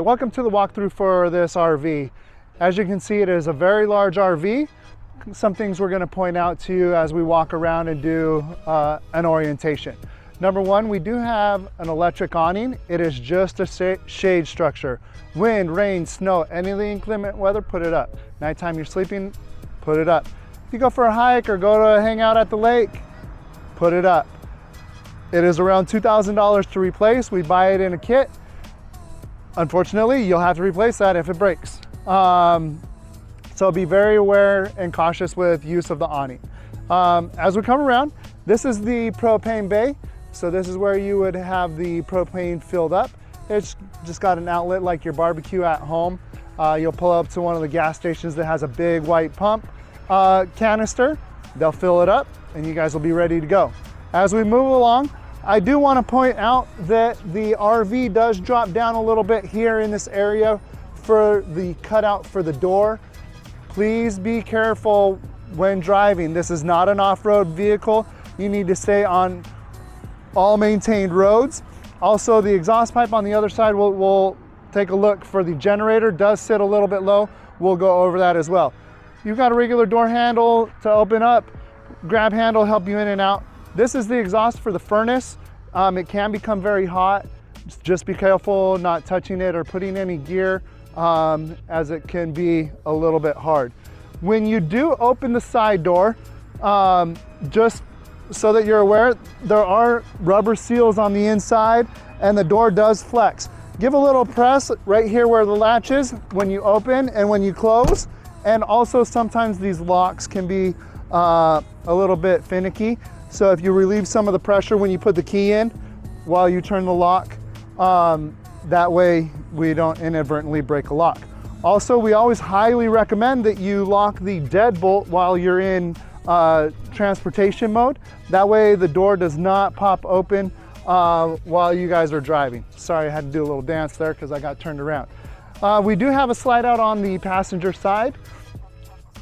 welcome to the walkthrough for this RV. As you can see, it is a very large RV. Some things we're going to point out to you as we walk around and do an orientation. Number one, we do have an electric awning. It is just a shade structure. Wind, rain, snow, any inclement weather, put it up. Nighttime you're sleeping, put it up. If you go for a hike or go to hang out at the lake, put it up. It is around $2,000 to replace. We buy it in a kit. Unfortunately, you'll have to replace that if it breaks. So be very aware and cautious with use of the awning. As we come around, this is the propane bay. So this is where you would have the propane filled up. It's just got an outlet like your barbecue at home. You'll pull up to one of the gas stations that has a big white pump canister. They'll fill it up and you guys will be ready to go. As we move along, I do want to point out that the RV does drop down a little bit here in this area for the cutout for the door. Please be careful when driving. This is not an off-road vehicle. You need to stay on all maintained roads. Also, the exhaust pipe on the other side, we'll take a look for the generator. Does sit a little bit low. We'll go over that as well. You've got a regular door handle to open up. Grab handle, help you in and out. This is the exhaust for the furnace. It can become very hot. Just be careful not touching it or putting any gear, as it can be a little bit hard. When you do open the side door, just so that you're aware, there are rubber seals on the inside and the door does flex. Give a little press right here where the latch is when you open and when you close. And also sometimes these locks can be a little bit finicky. So if you relieve some of the pressure when you put the key in while you turn the lock, that way we don't inadvertently break a lock. Also, we always highly recommend that you lock the deadbolt while you're in transportation mode. That way the door does not pop open while you guys are driving. Sorry, I had to do a little dance there because I got turned around. We do have a slide out on the passenger side.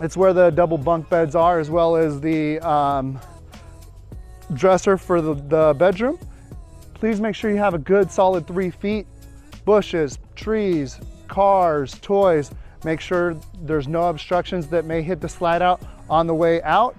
It's where the double bunk beds are, as well as the dresser for the bedroom. Please make sure you have a good solid 3 feet. Bushes, trees, cars, toys. Make sure there's no obstructions that may hit the slide out on the way out.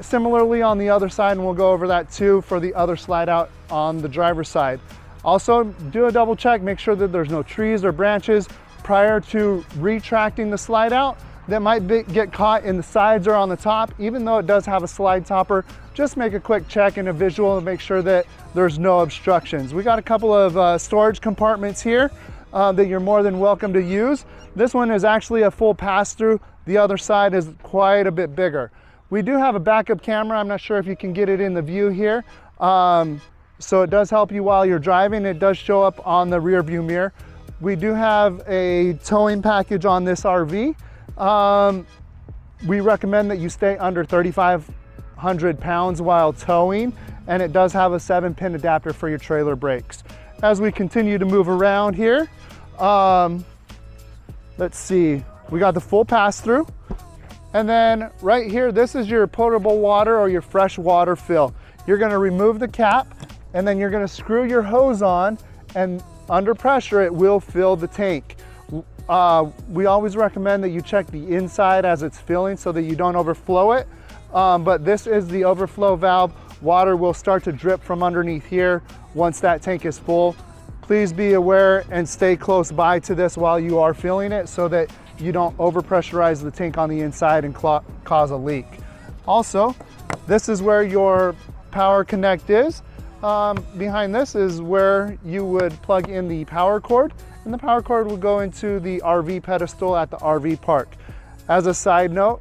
Similarly on the other side, and we'll go over that too for the other slide out on the driver's side. Also, do a double check, make sure that there's no trees or branches prior to retracting the slide out that might get caught in the sides or on the top. Even though it does have a slide topper, just make a quick check and a visual and make sure that there's no obstructions. We got a couple of storage compartments here that you're more than welcome to use. This one is actually a full pass-through. The other side is quite a bit bigger. We do have a backup camera. I'm not sure if you can get it in the view here. So it does help you while you're driving. It does show up on the rear view mirror. We do have a towing package on this RV. We recommend that you stay under 3,500 pounds while towing, and it does have a 7-pin adapter for your trailer brakes. As we continue to move around here, let's see, we got the full pass-through. And then right here, this is your potable water or your fresh water fill. You're gonna remove the cap and then you're gonna screw your hose on, and under pressure, it will fill the tank. We always recommend that you check the inside as it's filling so that you don't overflow it. But this is the overflow valve. Water will start to drip from underneath here once that tank is full. Please be aware and stay close by to this while you are filling it so that you don't overpressurize the tank on the inside and cause a leak. Also, this is where your power connect is. Behind this is where you would plug in the power cord, and the power cord will go into the RV pedestal at the RV park. As a side note,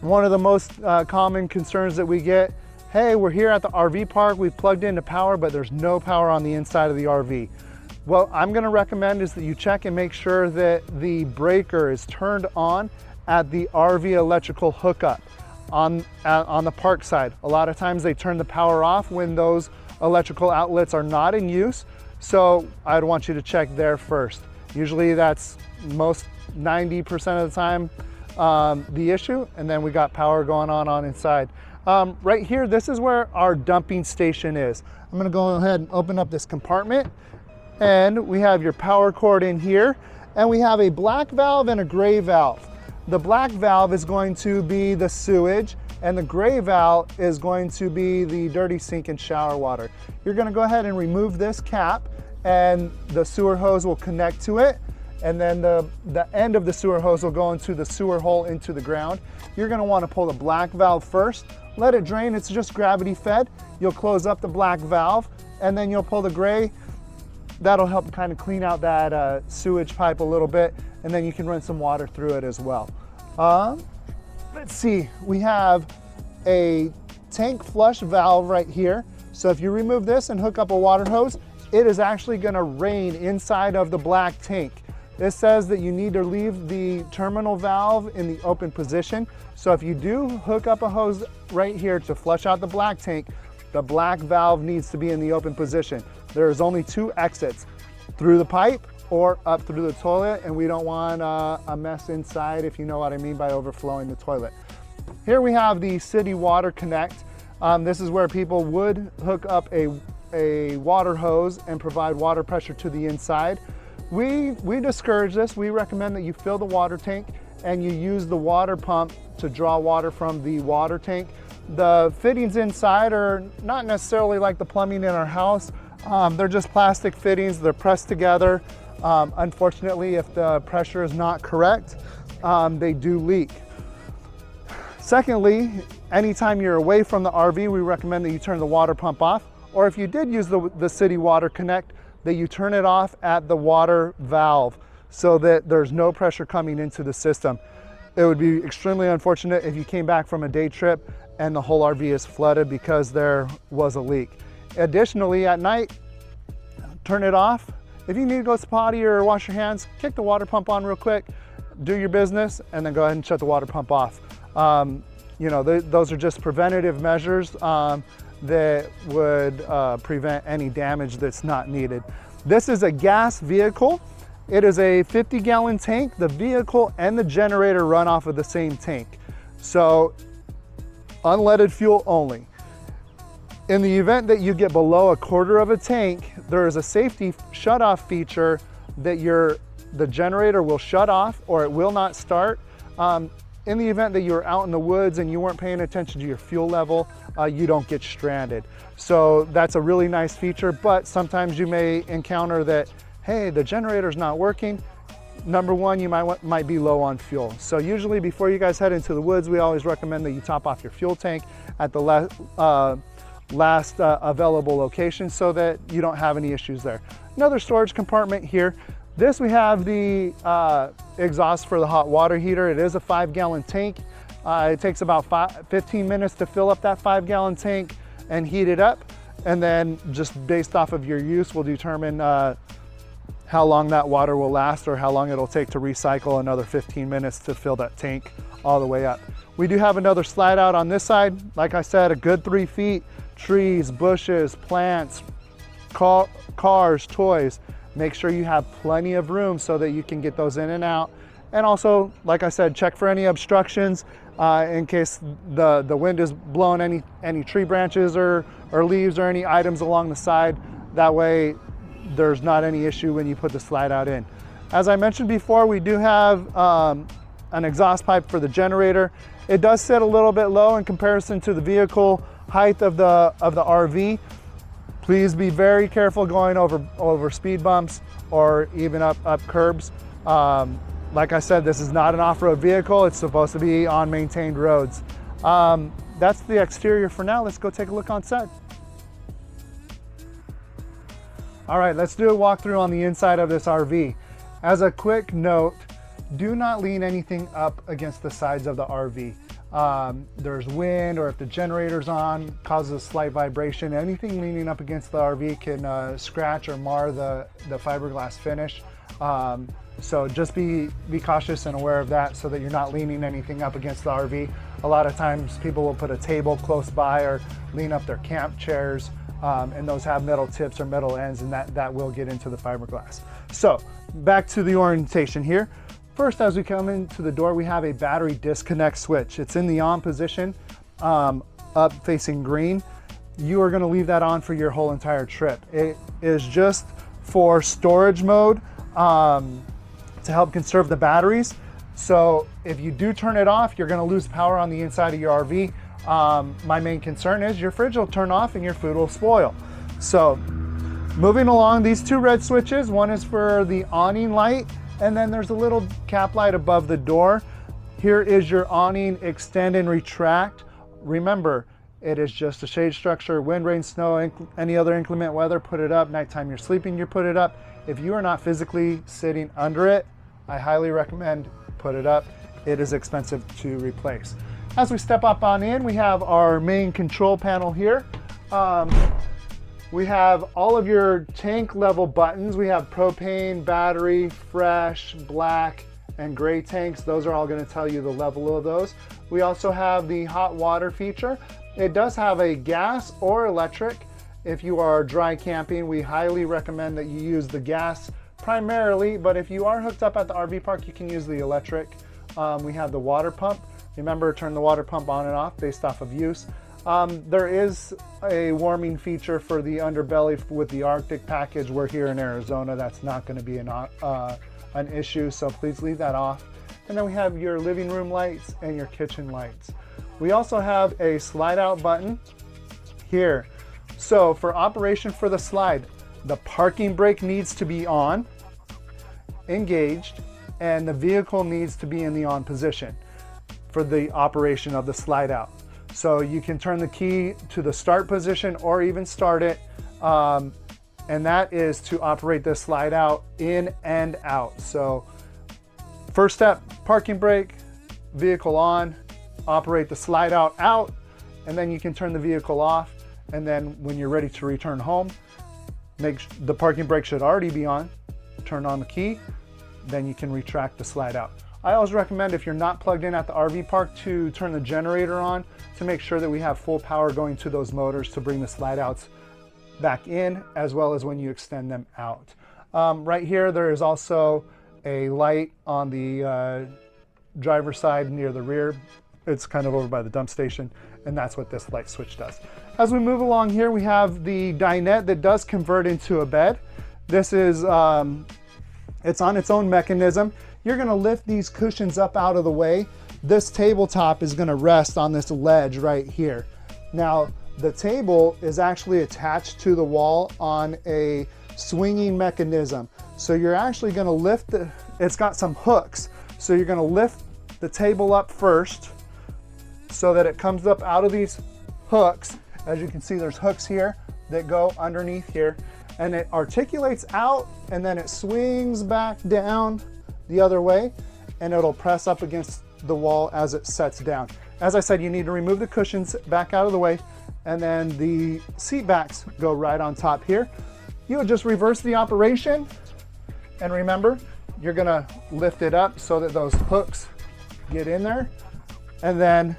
one of the most common concerns that we get, hey, we're here at the RV park, we've plugged into power, but there's no power on the inside of the RV. What I'm gonna recommend is that you check and make sure that the breaker is turned on at the RV electrical hookup on the park side. A lot of times they turn the power off when those electrical outlets are not in use. So I'd want you to check there first. Usually that's most 90% of the time the issue, and then we got power going on inside. Right here, this is where our dumping station is. I'm gonna go ahead and open up this compartment. And we have your power cord in here, and we have a black valve and a gray valve. The black valve is going to be the sewage, and the gray valve is going to be the dirty sink and shower water. You're gonna go ahead and remove this cap, and the sewer hose will connect to it, and then the end of the sewer hose will go into the sewer hole into the ground. You're gonna wanna pull the black valve first, let it drain, it's just gravity fed. You'll close up the black valve, and then you'll pull the gray. That'll help kind of clean out that sewage pipe a little bit, and then you can run some water through it as well. Let's see, we have a tank flush valve right here. So if you remove this and hook up a water hose, it is actually gonna rain inside of the black tank. It says that you need to leave the terminal valve in the open position. So if you do hook up a hose right here to flush out the black tank, the black valve needs to be in the open position. There's only 2 exits, through the pipe or up through the toilet, and we don't want a mess inside, if you know what I mean by overflowing the toilet. Here we have the city water connect. This is where people would hook up a water hose and provide water pressure to the inside. We discourage this. We recommend that you fill the water tank and you use the water pump to draw water from the water tank. The fittings inside are not necessarily like the plumbing in our house. They're just plastic fittings. They're pressed together. Unfortunately, if the pressure is not correct, they do leak. Secondly, anytime you're away from the RV, we recommend that you turn the water pump off, or if you did use the city water connect, that you turn it off at the water valve so that there's no pressure coming into the system. It would be extremely unfortunate if you came back from a day trip and the whole RV is flooded because there was a leak. Additionally, at night, turn it off. If you need to go to the potty or wash your hands, kick the water pump on real quick, do your business, and then go ahead and shut the water pump off. You know, those are just preventative measures that would prevent any damage that's not needed. This is a gas vehicle. It is a 50-gallon tank. The vehicle and the generator run off of the same tank. So unleaded fuel only. In the event that you get below a quarter of a tank, there is a safety shut-off feature that the generator will shut off or it will not start. In the event that you're out in the woods and you weren't paying attention to your fuel level, you don't get stranded. So that's a really nice feature, but sometimes you may encounter that, hey, the generator's not working. Number one, you might be low on fuel. So usually before you guys head into the woods, we always recommend that you top off your fuel tank at the last available location so that you don't have any issues there. Another storage compartment here. This we have the exhaust for the hot water heater. It is a 5-gallon tank. It takes about 15 minutes to fill up that 5-gallon tank and heat it up. And then just based off of your use, we'll determine how long that water will last or how long it'll take to recycle another 15 minutes to fill that tank all the way up. We do have another slide out on this side. Like I said, a good 3 feet, trees, bushes, plants, cars, toys. Make sure you have plenty of room so that you can get those in and out. And also, like I said, check for any obstructions in case the wind is blowing any tree branches or leaves or any items along the side. That way, there's not any issue when you put the slide out in. As I mentioned before, we do have an exhaust pipe for the generator. It does sit a little bit low in comparison to the vehicle height of the RV. Please be very careful going over speed bumps or even up curbs. Like I said, this is not an off-road vehicle. It's supposed to be on maintained roads. That's the exterior for now. Let's go take a look on set. All right, let's do a walkthrough on the inside of this RV. As a quick note, do not lean anything up against the sides of the RV. There's wind, or if the generator's on, causes a slight vibration. Anything leaning up against the RV can scratch or mar the fiberglass finish. So just be cautious and aware of that so that you're not leaning anything up against the RV. A lot of times people will put a table close by or lean up their camp chairs, and those have metal tips or metal ends, and that will get into the fiberglass. So back to the orientation here. First, as we come into the door, we have a battery disconnect switch. It's in the on position, up facing green. You are gonna leave that on for your whole entire trip. It is just for storage mode to help conserve the batteries. So if you do turn it off, you're going to lose power on the inside of your RV. My main concern is your fridge will turn off and your food will spoil. So moving along, these two red switches, one is for the awning light, and then there's a little cap light above the door. Here is your awning extend and retract. Remember, it is just a shade structure. Wind, rain, snow, any other inclement weather, put it up. Nighttime you're sleeping, you put it up. If you are not physically sitting under it, I highly recommend put it up. It is expensive to replace. As we step up on in, we have our main control panel here. We have all of your tank level buttons. We have propane, battery, fresh, black, and gray tanks. Those are all going to tell you the level of those. We also have the hot water feature. It does have a gas or electric. If you are dry camping, we highly recommend that you use the gas primarily, but if you are hooked up at the RV park, you can use the electric. We have the water pump. Remember, turn the water pump on and off based off of use. There is a warming feature for the underbelly with the Arctic package. We're here in Arizona. That's not going to be an issue, so please leave that off. And then we have your living room lights and your kitchen lights. We also have a slide out button here. So for operation for the slide, the parking brake needs to be on, engaged, and the vehicle needs to be in the on position for the operation of the slide out. So you can turn the key to the start position or even start it. And that is to operate the slide out in and out. So first step, parking brake, vehicle on, operate the slide out, and then you can turn the vehicle off. And then when you're ready to return home, the parking brake should already be on, turn on the key, then you can retract the slide out. I always recommend, if you're not plugged in at the RV park, to turn the generator on to make sure that we have full power going to those motors to bring the slide outs back in, as well as when you extend them out. Right here, there is also a light on the driver's side near the rear. It's kind of over by the dump station, and that's what this light switch does. As we move along here, we have the dinette that does convert into a bed. This is, it's on its own mechanism. You're gonna lift these cushions up out of the way. This tabletop is gonna rest on this ledge right here. Now, the table is actually attached to the wall on a swinging mechanism. So you're actually gonna lift it's got some hooks. So you're gonna lift the table up first so that it comes up out of these hooks. As you can see, there's hooks here that go underneath here, and it articulates out, and then it swings back down the other way, and it'll press up against the wall as it sets down. As I said, you need to remove the cushions back out of the way, and then the seat backs go right on top here. You would just reverse the operation, and remember, you're gonna lift it up so that those hooks get in there, and then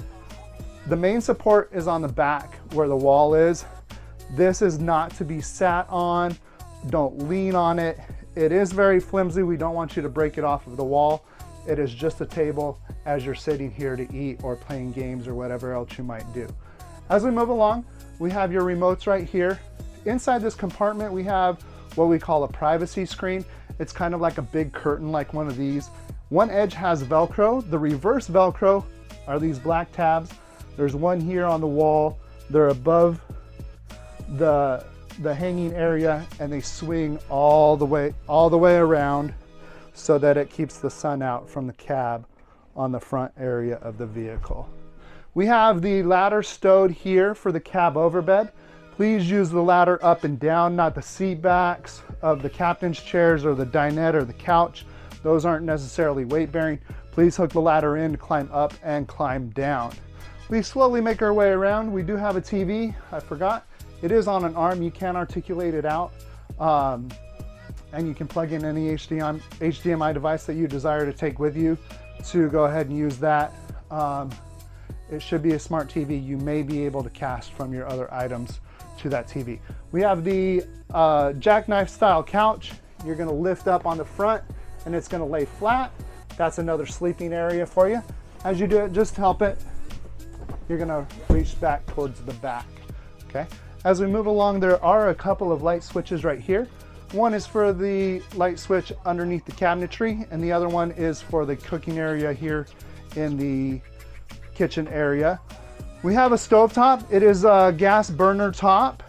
the main support is on the back where the wall is. This is not to be sat on. Don't lean on it. It is very flimsy. We don't want you to break it off of the wall. It is just a table as you're sitting here to eat or playing games or whatever else you might do. As we move along, we have your remotes right here. Inside this compartment, we have what we call a privacy screen. It's kind of like a big curtain, like one of these. One edge has Velcro. The reverse Velcro are these black tabs. There's one here on the wall. They're above the hanging area, and they swing all the way around so that it keeps the sun out from the cab on the front area of the vehicle. We have the ladder stowed here for the cab overbed. Please use the ladder up and down, not the seat backs of the captain's chairs or the dinette or the couch. Those aren't necessarily weight bearing. Please hook the ladder in to climb up and climb down. We slowly make our way around. We do have a TV, I forgot. It is on an arm, you can articulate it out. And you can plug in any HDMI device that you desire to take with you to go ahead and use that. It should be a smart TV. You may be able to cast from your other items to that TV. We have the jackknife style couch. You're gonna lift up on the front and it's gonna lay flat. That's another sleeping area for you. As you do it, just help it. You're gonna reach back towards the back, okay? As we move along, there are a couple of light switches right here. One is for the light switch underneath the cabinetry, and the other one is for the cooking area here in the kitchen area. We have a stovetop. It is a gas burner top.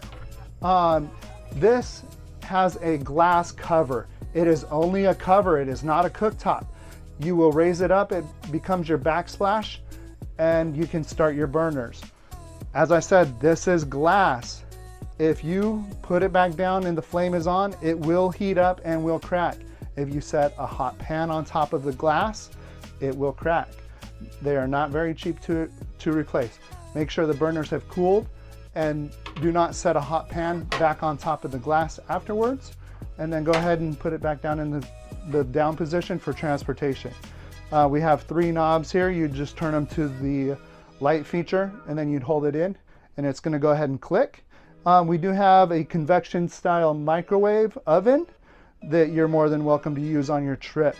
This has a glass cover. It is only a cover. It is not a cooktop. You will raise it up. It becomes your backsplash, and you can start your burners. As I said, this is glass. If you put it back down and the flame is on, it will heat up and will crack. If you set a hot pan on top of the glass, it will crack. They are not very cheap to replace. Make sure the burners have cooled, and do not set a hot pan back on top of the glass afterwards. And then go ahead and put it back down in the down position for transportation. We have 3 knobs here. You just turn them to the light feature, and then you'd hold it in, and it's gonna go ahead and click. We do have a convection style microwave oven that you're more than welcome to use on your trip.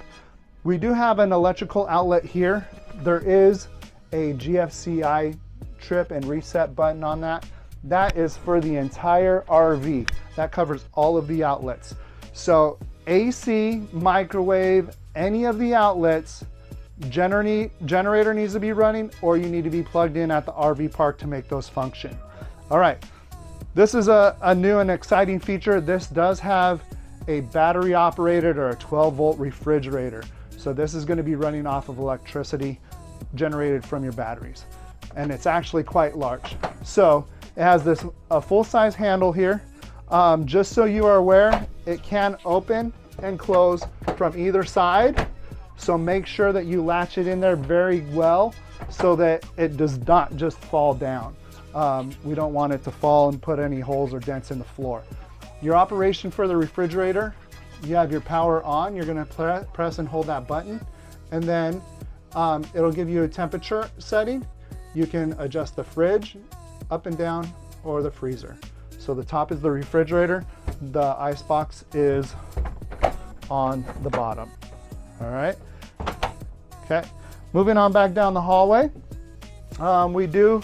We do have an electrical outlet here. There is a GFCI trip and reset button on that. That is for the entire RV. That covers all of the outlets. So AC, microwave, any of the outlets, generator needs to be running, or you need to be plugged in at the RV park to make those function. All right, this is a new and exciting feature. This does have a battery operated or a 12-volt refrigerator. So this is going to be running off of electricity generated from your batteries. And it's actually quite large. So it has a full-size handle here. Just so you are aware, it can open and close from either side. So make sure that you latch it in there very well so that it does not just fall down. We don't want it to fall and put any holes or dents in the floor. Your operation for the refrigerator, you have your power on. You're going to press and hold that button, and then it'll give you a temperature setting. You can adjust the fridge up and down, or the freezer. So the top is the refrigerator. The ice box is on the bottom. All right. Okay. Moving on back down the hallway. You do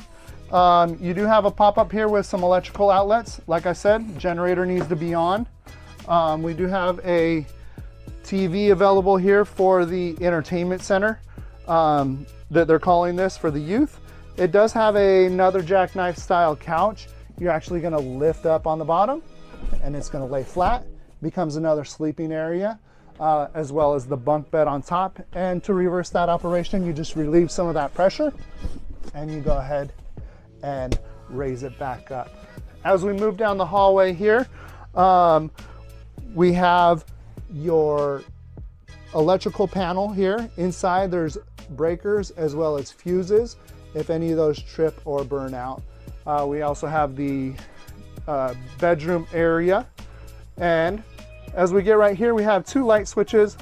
have a pop-up here with some electrical outlets. Like I said, generator needs to be on. We do have a TV available here for the entertainment center that they're calling this for the youth. It does have another jackknife style couch. You're actually going to lift up on the bottom, and it's going to lay flat. Becomes another sleeping area, as well as the bunk bed on top. And to reverse that operation, you just relieve some of that pressure, and you go ahead and raise it back up. As we move down the hallway here, we have your electrical panel here. Inside there's breakers as well as fuses if any of those trip or burn out. We also have the bedroom area, and as we get right here, we have 2 light switches.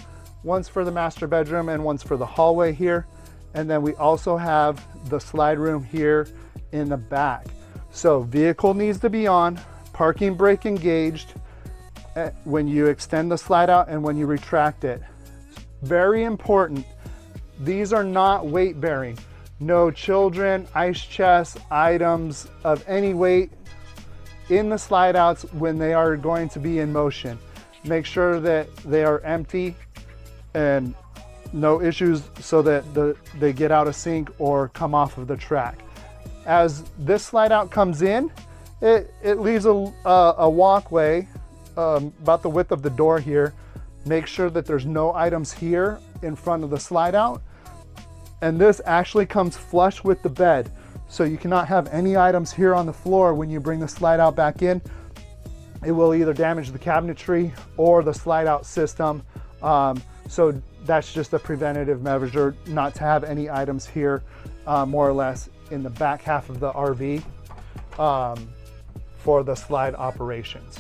One's for the master bedroom and one's for the hallway here. And then we also have the slide room here in the back. So vehicle needs to be on, parking brake engaged when you extend the slide out and when you retract it. Very important, these are not weight bearing. No children, ice chests, items of any weight in the slide outs when they are going to be in motion. Make sure that they are empty and no issues so that they get out of sync or come off of the track. As this slide out comes in, it leaves a walkway about the width of the door here. Make sure that there's no items here in front of the slide out. And this actually comes flush with the bed. So you cannot have any items here on the floor when you bring the slide out back in. It will either damage the cabinetry or the slide out system. So that's just a preventative measure not to have any items here, more or less in the back half of the RV for the slide operations.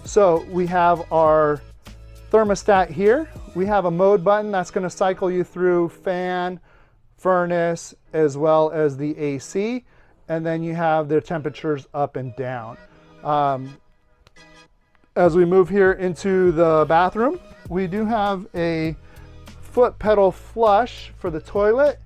So we have our thermostat here. We have a mode button that's going to cycle you through fan, furnace, as well as the AC. And then you have the temperatures up and down. As we move here into the bathroom, we do have a foot pedal flush for the toilet.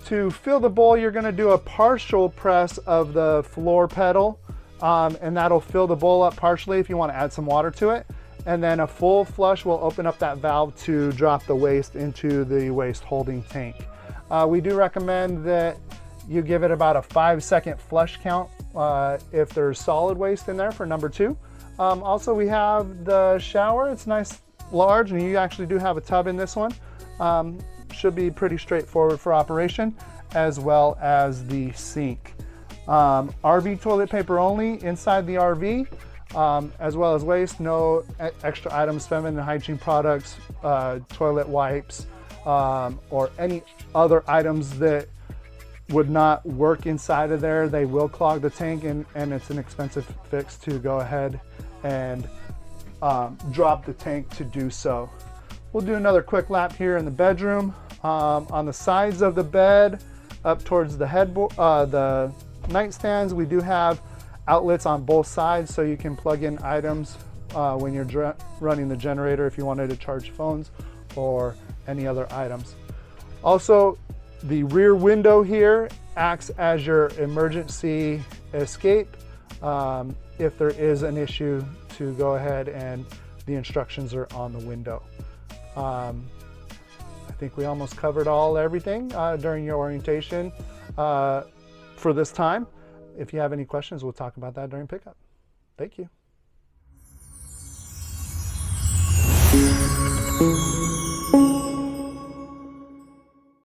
To fill the bowl, you're going to do a partial press of the floor pedal, and that'll fill the bowl up partially if you want to add some water to it. And then a full flush will open up that valve to drop the waste into the waste holding tank. We do recommend that you give it about a 5-second flush count if there's solid waste in there for number 2. Also, we have the shower. It's nice, large, and you actually do have a tub in this one. Should be pretty straightforward for operation, as well as the sink. RV toilet paper only inside the RV, as well as waste. No extra items, feminine hygiene products, toilet wipes, or any other items that would not work inside of there. They will clog the tank, and it's an expensive fix to go ahead and drop the tank to do so. We'll do another quick lap here in the bedroom. On the sides of the bed, up towards the headboard, the nightstands, we do have outlets on both sides, so you can plug in items when you're running the generator if you wanted to charge phones or any other items. Also, the rear window here acts as your emergency escape if there is an issue, to go ahead, and the instructions are on the window. I think we almost covered everything during your orientation for this time. If you have any questions, we'll talk about that during pickup. Thank you.